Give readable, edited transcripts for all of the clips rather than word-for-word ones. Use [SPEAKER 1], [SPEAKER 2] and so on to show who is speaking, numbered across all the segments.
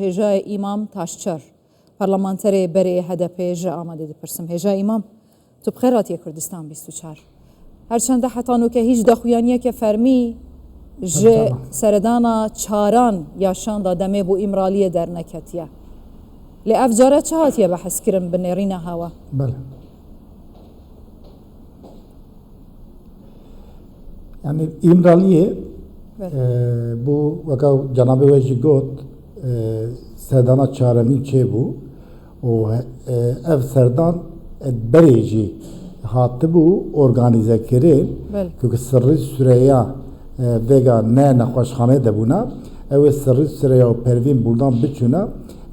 [SPEAKER 1] هێژای ئیمام تاشچەر پەرلەمانتەرێ بەرێ هەدەپێژە ئامادە دەپرسم هێژای ئیمام تو بخێراتی کوردستان 24 هەرچەندە حەتانۆکە هیچ دەخویانیەکە فەرمی ji seredana çaran yaşan da demê bû îmraliyê derneketiye. Lê ev care çi hatiye behezkirin bi nêrîna hewa?
[SPEAKER 2] Bele. Yani îmraliyê bu weka Cenab-ı we jî got serdana çaremî çêbû û ev serdan berê jî hatibû organizekirin ku sirrî süreya vega ne nexweşxane debûna ew ê sirrî süreya û pervîn buldan biçûne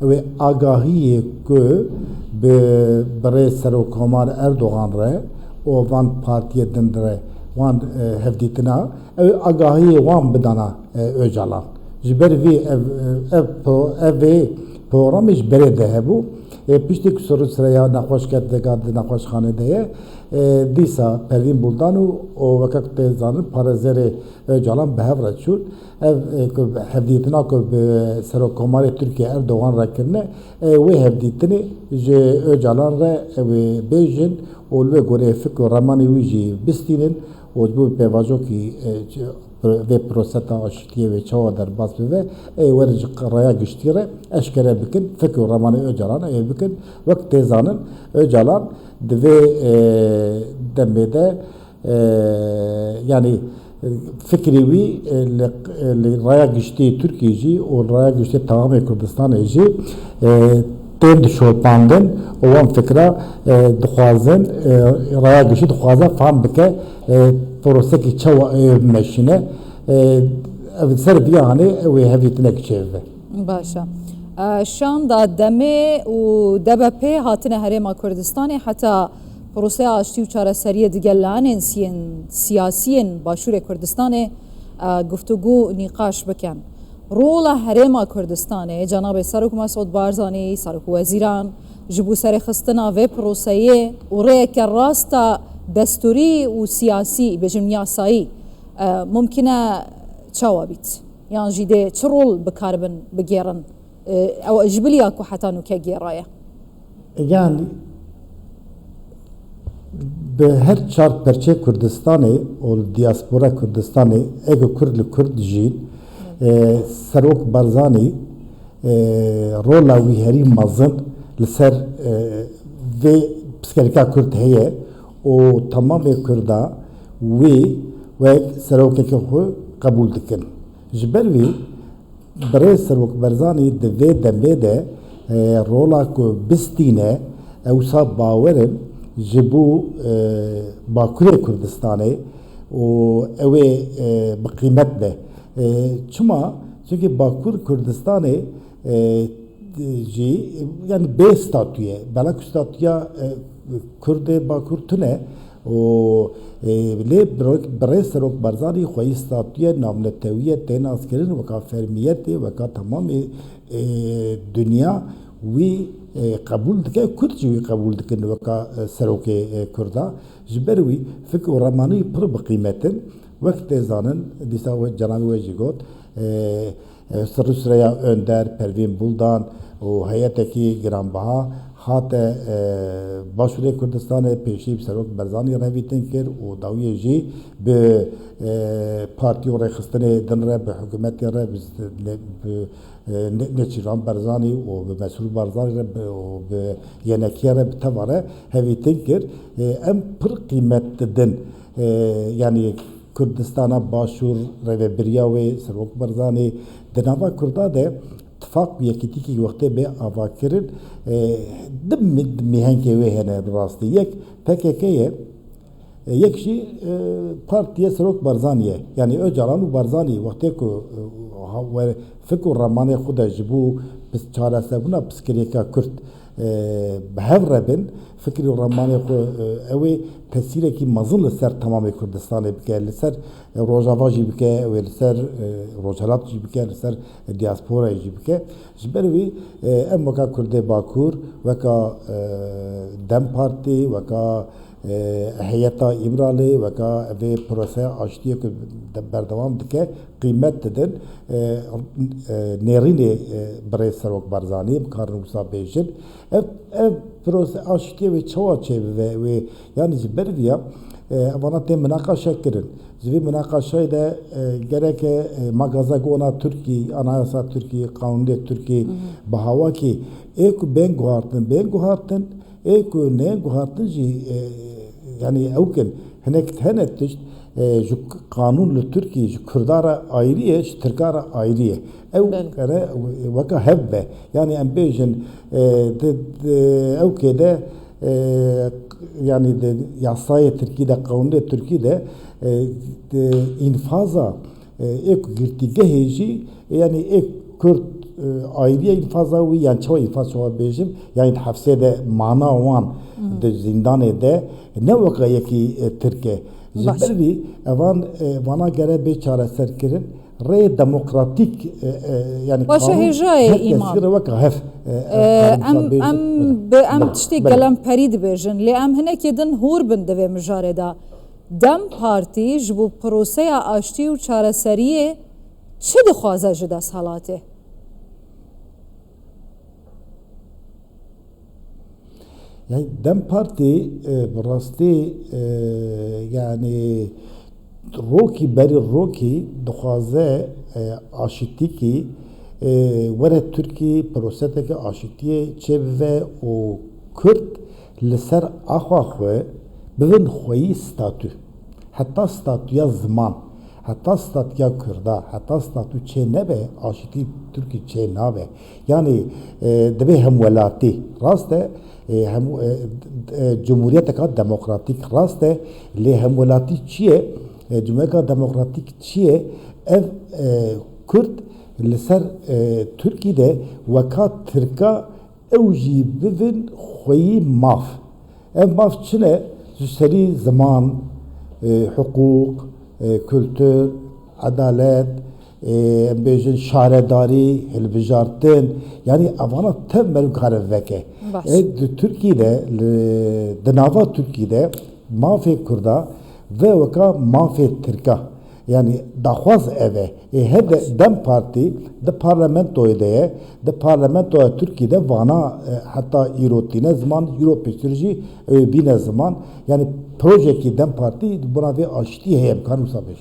[SPEAKER 2] ew ê agahiyê ku bi birê Serokkomar Erdogan re û van partiyê din re wan hevdîtina ew ê agahiyê wan bidana Öcalan. Ji ber vê ev programê ji berê de hebû piştî ku sirrî süreya nexweşket vega di nexweşxane de ye dîsa pervîn buldan û weke ku tê zanin parêzerê Öcalan bi hev re çûn ev hevdîtina ku bi Serokkomarê Tirkiye Erdogan re kirine wê hevdîtinê ji Öcalan re ew ê bêjin û li vê gorî fik û remanê wî jî bistînin û ji bo pêvajokî vê proseta aşîtiyê wê çawa derbas bibe were ji raya giştî re eşkere bikin fik û remanê Öcalan ê bikin wek tê zanin Öcalan di vê demê de yani fikrî wî li raya giştî Tirkiye jî û raya giştî tamamê Kurdistanê jî tên dişopandin û wan fikra dixwazin raya giştî dixwaze fehm bike prosekî çawa meşîne ev ser viyanê ew ê hevdîtinekî çêbibe.
[SPEAKER 1] Başa. Şan da demê û DBP hatine Herêma Kurdistanê heta proseya aştî û çareseriyê digelanên siyasiyên Başûrê Kurdistanê guftugû nîqaş bikin. Rola Herêma Kurdistanê Cenab-ı Serok Mesûd Barzanî Serokweziran ji bo serêxistina vê proseyê û rêyeke rasta destûrî û siyasî bêjim yasayî mumkin e çawa bît yan jî dê çi rol bikaribin bigêrin ew ji biliya ku heta nûke gêraye.
[SPEAKER 2] Yani bi her çar perçe Kurdistanê û diaspora Kurdistanê ege Kurd li Kurd jî Serok Barzanî rola wî herî mezin li ser vê psikerika Kurd heye û tamamê Kurda wê wek serokekê xwe qebûl dikin. Ji ber wî birê Serok Barzanî di vê demê de rola ku bistîne ewsa bawerim ji bo Bakurê Kurdistanê û ew ê bi qîmet be. Çima çünkü Bakur Kurdistanê jî yani bê statûye bela ku statûya Kurdê Bakur tune û lê birê Serok Barzanî xweyî statûya navnetewiyê tên azkirin weka fermiyetê weka tamamê dunya wî qebûl dike Kurd jî wî qebûl dikin weka serokê Kurda ji ber wî fik û remanî pir biqîmetin wek tê zanin dîsa Cenab-ı we jî got sirrî süreya Önder Pervîn Buldan û heyetekî giranbiha hate Başûrê Kurdistanê pêşî Serok Barzanî revîtin kir û dawiyê jî bi partî û rêxistinê din re bi hikûmetê re Neçîran Barzanî û bi Mesrûr Barzanî re û bi yenekiye re bi teva re hevîtin kir em pir qîmet didin yani Kurdistana Başûr rêveberiya wê Serok Barzanî di nava Kurda de tifaq yekîtîkî wextê bê avakirin di mîhenkê wê hene bi rastî yek PKK ye yek jî Partiya Serok Barzanî ye yani Öcalan û Barzanî wextê ku fik û remanê xwe de ji bo çareserbûna piskirêka Kurd bi hev re bin fikir û remanê xwe ew ê tesîrekî mezin li ser tamamê Kurdistanê bike li ser Rojava jî bike ew ê li ser Rojhilat jî bike li ser diasporayê jî bike ji ber wî em weka Kurdê Bakur weka Dem Partî weka heyeta İmralı veka ve proseye açtığı berdevam dike kıymet dedin nerini birey serok barzani karın usa bejin ev prose açtığı ve çava çevi ve yani berviya bana te münakaşa kirin. Zvi münakaşayı da gerek magaza gona Türkiye, anayasa Türkiye, kanunde Türkiye bahava ki ben guhartın ne guhartın yani evken henet tişt ju kanunlu Türkiye ju Kurdara ayrıye, ju Türkara ayrıye. Kare vaka hebbe. Yani embejin evkede yani de yasaya Türkiye'de, kanunde Türkiye'de infaza ek girtigeheji yani ek Kürt ayrıya infaza ve yançava infaza bejim yani hapsede mana olan de zindanede ne vakaya ki Türkiye zibirvi evan bana göre bir çareser kirin re demokratik yani
[SPEAKER 1] başa hecaya iman em tiştê gelem perî dibêjin lê em hinekê din hûr bin divê mijarê de Dem Partî ji bo proseya aştî û çareseriyê çi dixwaze ji desthilatê?
[SPEAKER 2] Yani Dem Parti rastî yani roki dixwaze aşitîkî were Türkiye proseteke aşitiye çeve o Kürt li ser axwa xwe bibin xweyî statü. Heta statüya ziman, heta statüya Kürda, heta statü çê nebe, aşitî Türkiye çê nabe. Yani dibe hemwelatî. Rast e Cumhuriyeteka demokratik rast e lê hemwelatî çi ye? Cumhuriyeteka demokratik çi ye? Ev Kürt li ser Türkiye'de veka Türka ew jî bibin xweyî maf. Ev maf çi ne? Serî zaman, hukuk, kültür, adalet, bejin şaredarî, hilbijartin yani avana tem benim kare veke. Türkiye'de, dinava Türkiye'de mafê Kurda ve veka mafê Türka. Yani daxwaz eve her Dem Parti de parlamentoya de parlamentoya Türkiye'de vana hatta İrotine zaman Europestürji bine zaman yani projeki Dem Parti buna ve açtı hem kanusa beş.